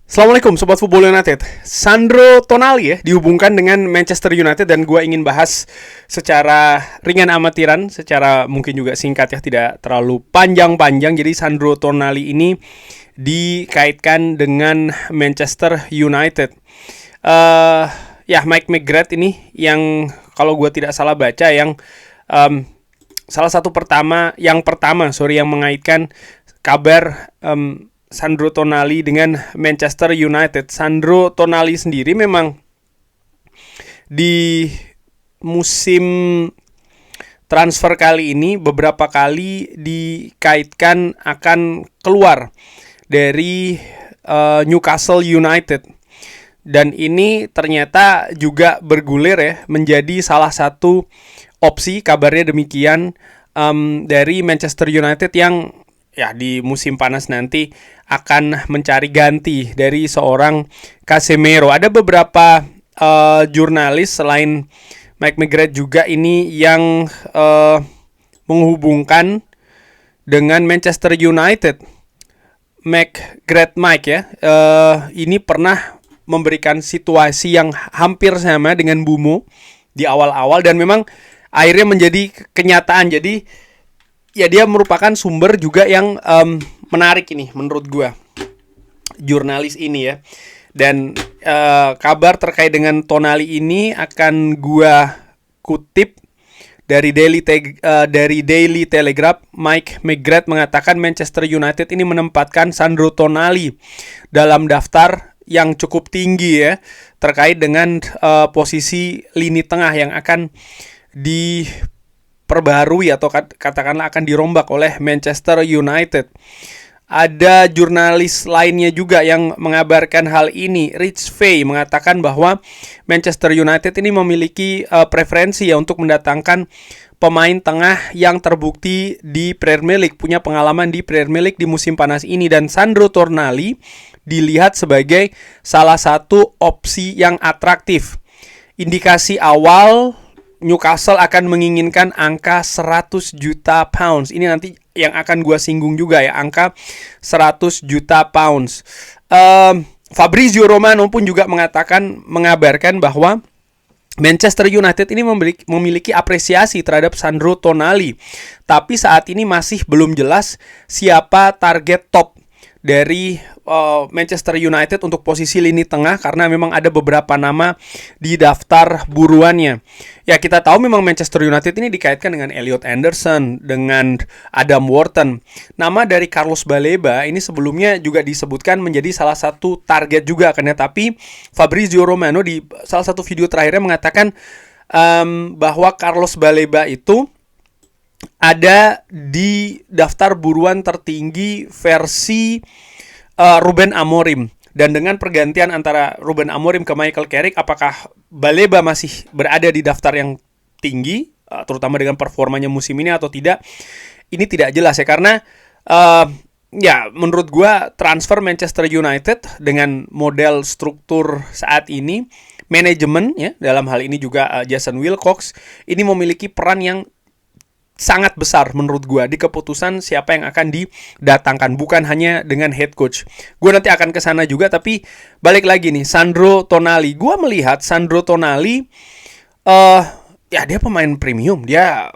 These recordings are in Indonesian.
Assalamualaikum Sobat Football United. Sandro Tonali ya dihubungkan dengan Manchester United dan gue ingin bahas secara ringan amatiran, secara mungkin juga singkat ya, tidak terlalu panjang-panjang. Jadi Sandro Tonali ini dikaitkan dengan Manchester United. Ya Mike McGrath ini yang kalau gue tidak salah baca yang yang pertama yang mengaitkan kabar Sandro Tonali dengan Manchester United. Sandro Tonali sendiri memang di musim transfer kali ini beberapa kali dikaitkan akan keluar dari Newcastle United. Dan ini ternyata juga bergulir ya menjadi salah satu opsi, kabarnya demikian, dari Manchester United yang ya di musim panas nanti akan mencari ganti dari seorang Casemiro. Ada beberapa jurnalis selain Mike McGrath juga ini yang menghubungkan dengan Manchester United. McGrath Mike ya, ini pernah memberikan situasi yang hampir sama dengan Bumo di awal-awal dan memang akhirnya menjadi kenyataan. Jadi ya dia merupakan sumber juga yang menarik ini menurut gue, jurnalis ini ya. Dan kabar terkait dengan Tonali ini akan gue kutip dari Daily Telegraph. Mike McGrath mengatakan Manchester United ini menempatkan Sandro Tonali dalam daftar yang cukup tinggi ya, terkait dengan posisi lini tengah yang akan diperbarui atau katakanlah akan dirombak oleh Manchester United. Ada jurnalis lainnya juga yang mengabarkan hal ini. Rich Fay mengatakan bahwa Manchester United ini memiliki preferensi ya untuk mendatangkan pemain tengah yang terbukti di Premier League, punya pengalaman di Premier League di musim panas ini, dan Sandro Tonali dilihat sebagai salah satu opsi yang atraktif. Indikasi awal Newcastle akan menginginkan angka 100 juta pounds. Ini nanti yang akan gue singgung juga ya, angka 100 juta pounds. Fabrizio Romano pun juga mengabarkan bahwa Manchester United ini memiliki apresiasi terhadap Sandro Tonali. Tapi saat ini masih belum jelas siapa target top dari Manchester United untuk posisi lini tengah, karena memang ada beberapa nama di daftar buruannya. Ya kita tahu memang Manchester United ini dikaitkan dengan Elliot Anderson, dengan Adam Wharton. Nama dari Carlos Baleba ini sebelumnya juga disebutkan menjadi salah satu target juga kan ya. Tapi Fabrizio Romano di salah satu video terakhirnya mengatakan bahwa Carlos Baleba itu ada di daftar buruan tertinggi versi Ruben Amorim. Dan dengan pergantian antara Ruben Amorim ke Michael Carrick, apakah Baleba masih berada di daftar yang tinggi, terutama dengan performanya musim ini atau tidak? Ini tidak jelas ya, karena ya menurut gue transfer Manchester United dengan model struktur saat ini, manajemen ya, dalam hal ini juga Jason Wilcox, ini memiliki peran yang sangat besar menurut gue di keputusan siapa yang akan didatangkan, bukan hanya dengan head coach. Gue nanti akan ke sana juga, tapi balik lagi nih, Sandro Tonali. Gue melihat Sandro Tonali ya dia pemain premium. Dia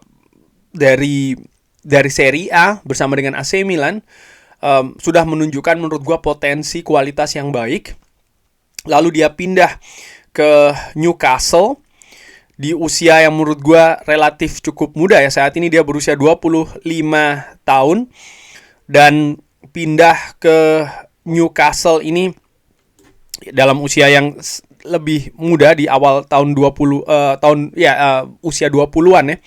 dari Serie A bersama dengan AC Milan sudah menunjukkan menurut gue potensi kualitas yang baik. Lalu dia pindah ke Newcastle di usia yang menurut gue relatif cukup muda ya. Saat ini dia berusia 25 tahun dan pindah ke Newcastle ini dalam usia yang lebih muda, di awal tahun 20 usia 20-an ya.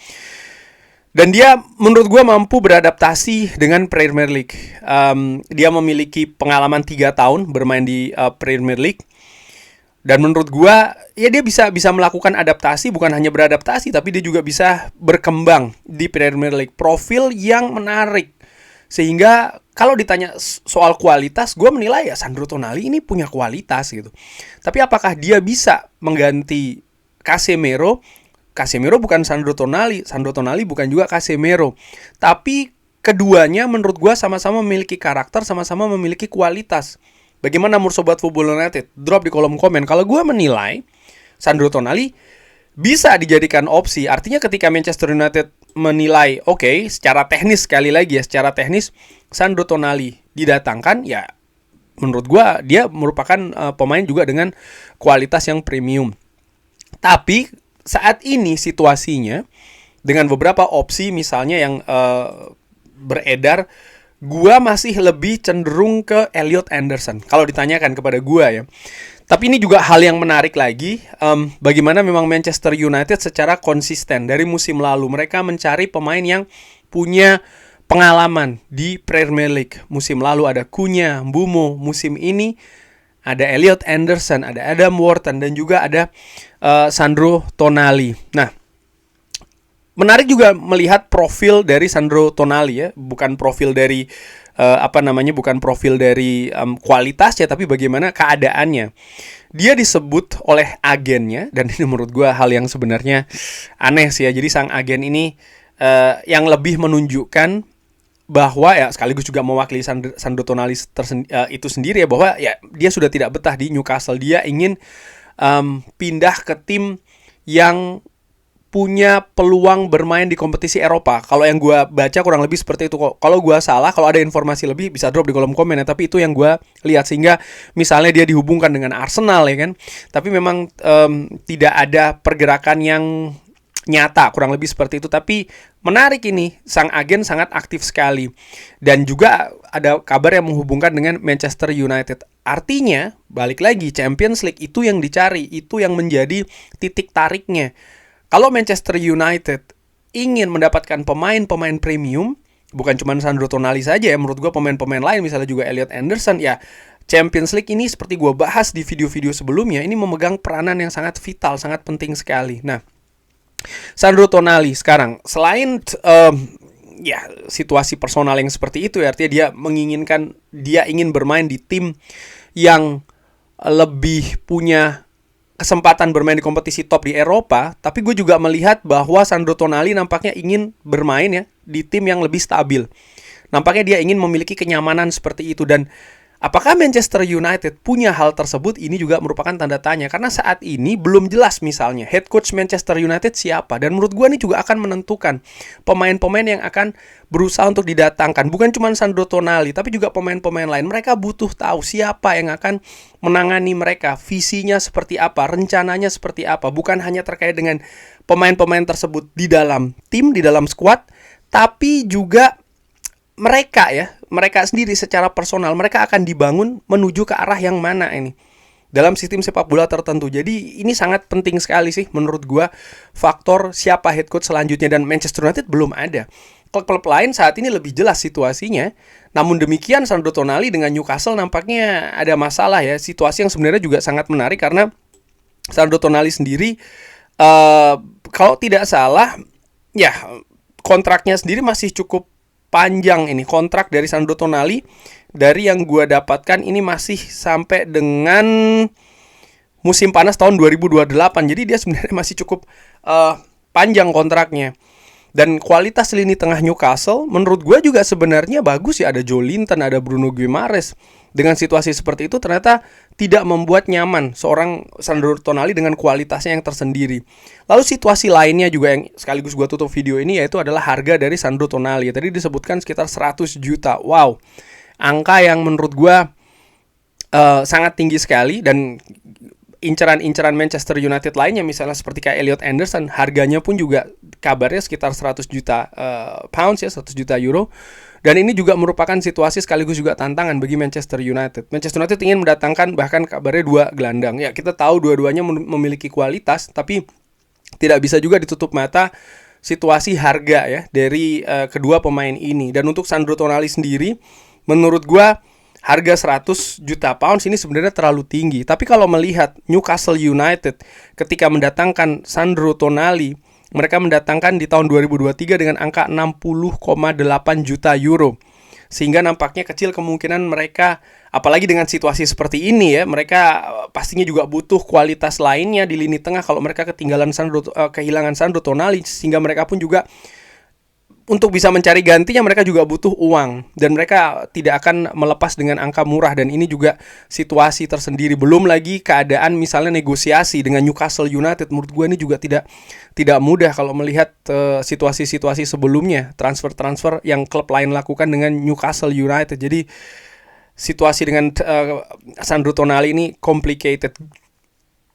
Dan dia menurut gue mampu beradaptasi dengan Premier League. Dia memiliki pengalaman 3 tahun bermain di Premier League. Dan menurut gue, ya dia bisa melakukan adaptasi, bukan hanya beradaptasi, tapi dia juga bisa berkembang di Premier League. Profil yang menarik. Sehingga kalau ditanya soal kualitas, gue menilai ya Sandro Tonali ini punya kualitas gitu. Tapi apakah dia bisa mengganti Casemiro? Casemiro bukan Sandro Tonali bukan juga Casemiro. Tapi keduanya menurut gue sama-sama memiliki karakter, sama-sama memiliki kualitas. Bagaimana menurut Sobat Football United? Drop di kolom komen. Kalau gue menilai Sandro Tonali bisa dijadikan opsi. Artinya ketika Manchester United menilai, oke, secara teknis sekali lagi ya, secara teknis Sandro Tonali didatangkan, ya menurut gua dia merupakan pemain juga dengan kualitas yang premium. Tapi saat ini situasinya dengan beberapa opsi misalnya yang beredar, gua masih lebih cenderung ke Elliot Anderson kalau ditanyakan kepada gua ya. Tapi ini juga hal yang menarik lagi, bagaimana memang Manchester United secara konsisten dari musim lalu mereka mencari pemain yang punya pengalaman di Premier League. Musim lalu ada Cunha, Mbeumo, musim ini ada Elliot Anderson, ada Adam Wharton, dan juga ada Sandro Tonali. Nah, menarik juga melihat profil dari Sandro Tonali ya, bukan profil dari bukan profil dari kualitasnya, tapi bagaimana keadaannya. Dia disebut oleh agennya, dan ini menurut gue hal yang sebenarnya aneh sih ya. Jadi sang agen ini yang lebih menunjukkan bahwa ya sekaligus juga mewakili Sandro Tonali itu sendiri ya, bahwa ya dia sudah tidak betah di Newcastle. Dia ingin pindah ke tim yang punya peluang bermain di kompetisi Eropa. Kalau yang gue baca kurang lebih seperti itu kok. Kalau gue salah, kalau ada informasi lebih bisa drop di kolom komen ya. Tapi itu yang gue lihat, sehingga misalnya dia dihubungkan dengan Arsenal ya kan. Tapi memang tidak ada pergerakan yang nyata, kurang lebih seperti itu. Tapi menarik ini, sang agen sangat aktif sekali. Dan juga ada kabar yang menghubungkan dengan Manchester United. Artinya, balik lagi, Champions League itu yang dicari, itu yang menjadi titik tariknya. Kalau Manchester United ingin mendapatkan pemain-pemain premium, bukan cuma Sandro Tonali saja ya, menurut gue pemain-pemain lain, misalnya juga Elliot Anderson, ya Champions League ini seperti gue bahas di video-video sebelumnya, ini memegang peranan yang sangat vital, sangat penting sekali. Nah, Sandro Tonali sekarang, selain situasi personal yang seperti itu ya, artinya dia ingin bermain di tim yang lebih punya kesempatan bermain di kompetisi top di Eropa, tapi gue juga melihat bahwa Sandro Tonali nampaknya ingin bermain ya di tim yang lebih stabil. Nampaknya dia ingin memiliki kenyamanan seperti itu, dan apakah Manchester United punya hal tersebut? Ini juga merupakan tanda tanya, karena saat ini belum jelas misalnya head coach Manchester United siapa, dan menurut gue ini juga akan menentukan pemain-pemain yang akan berusaha untuk didatangkan. Bukan cuma Sandro Tonali, tapi juga pemain-pemain lain. Mereka butuh tahu siapa yang akan menangani mereka, visinya seperti apa, rencananya seperti apa. Bukan hanya terkait dengan pemain-pemain tersebut di dalam tim, di dalam squad, tapi juga mereka sendiri secara personal, mereka akan dibangun menuju ke arah yang mana ini dalam sistem sepak bola tertentu. Jadi ini sangat penting sekali sih menurut gua, faktor siapa head coach selanjutnya, dan Manchester United belum ada. Klub-klub lain saat ini lebih jelas situasinya. Namun demikian Sandro Tonali dengan Newcastle nampaknya ada masalah ya. Situasi yang sebenarnya juga sangat menarik, karena Sandro Tonali sendiri kalau tidak salah ya kontraknya sendiri masih cukup panjang. Ini kontrak dari Sandro Tonali, dari yang gue dapatkan ini masih sampai dengan musim panas tahun 2028. Jadi dia sebenarnya masih cukup panjang kontraknya. Dan kualitas lini tengah Newcastle menurut gue juga sebenarnya bagus ya. Ada Joelinton, ada Bruno Guimaraes. Dengan situasi seperti itu ternyata tidak membuat nyaman seorang Sandro Tonali dengan kualitasnya yang tersendiri. Lalu situasi lainnya juga yang sekaligus gue tutup video ini, yaitu adalah harga dari Sandro Tonali. Tadi disebutkan sekitar 100 juta. Wow, angka yang menurut gue sangat tinggi sekali. Dan inceran-inceran Manchester United lainnya, misalnya seperti kayak Elliot Anderson, harganya pun juga kabarnya sekitar 100 juta pounds ya, 100 juta euro. Dan ini juga merupakan situasi sekaligus juga tantangan bagi Manchester United. Manchester United ingin mendatangkan bahkan kabarnya 2 gelandang. Ya, kita tahu dua-duanya memiliki kualitas, tapi tidak bisa juga ditutup mata situasi harga ya dari kedua pemain ini. Dan untuk Sandro Tonali sendiri, menurut gua harga 100 juta pounds ini sebenarnya terlalu tinggi. Tapi kalau melihat Newcastle United ketika mendatangkan Sandro Tonali, mereka mendatangkan di tahun 2023 dengan angka 60,8 juta euro. Sehingga nampaknya kecil kemungkinan mereka, apalagi dengan situasi seperti ini ya, mereka pastinya juga butuh kualitas lainnya di lini tengah kalau mereka kehilangan Sandro Tonali. Sehingga mereka pun juga untuk bisa mencari gantinya mereka juga butuh uang, dan mereka tidak akan melepas dengan angka murah, dan ini juga situasi tersendiri. Belum lagi keadaan misalnya negosiasi dengan Newcastle United, menurut gue ini juga tidak mudah kalau melihat situasi-situasi sebelumnya, transfer yang klub lain lakukan dengan Newcastle United. Jadi situasi dengan Sandro Tonali ini complicated.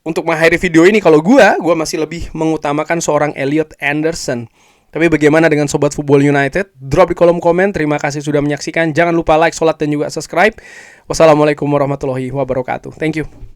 Untuk mengakhiri video ini, kalau gue masih lebih mengutamakan seorang Elliot Anderson. Tapi bagaimana dengan Sobat Football United? Drop di kolom komen. Terima kasih sudah menyaksikan. Jangan lupa like, sholat, dan juga subscribe. Wassalamualaikum warahmatullahi wabarakatuh. Thank you.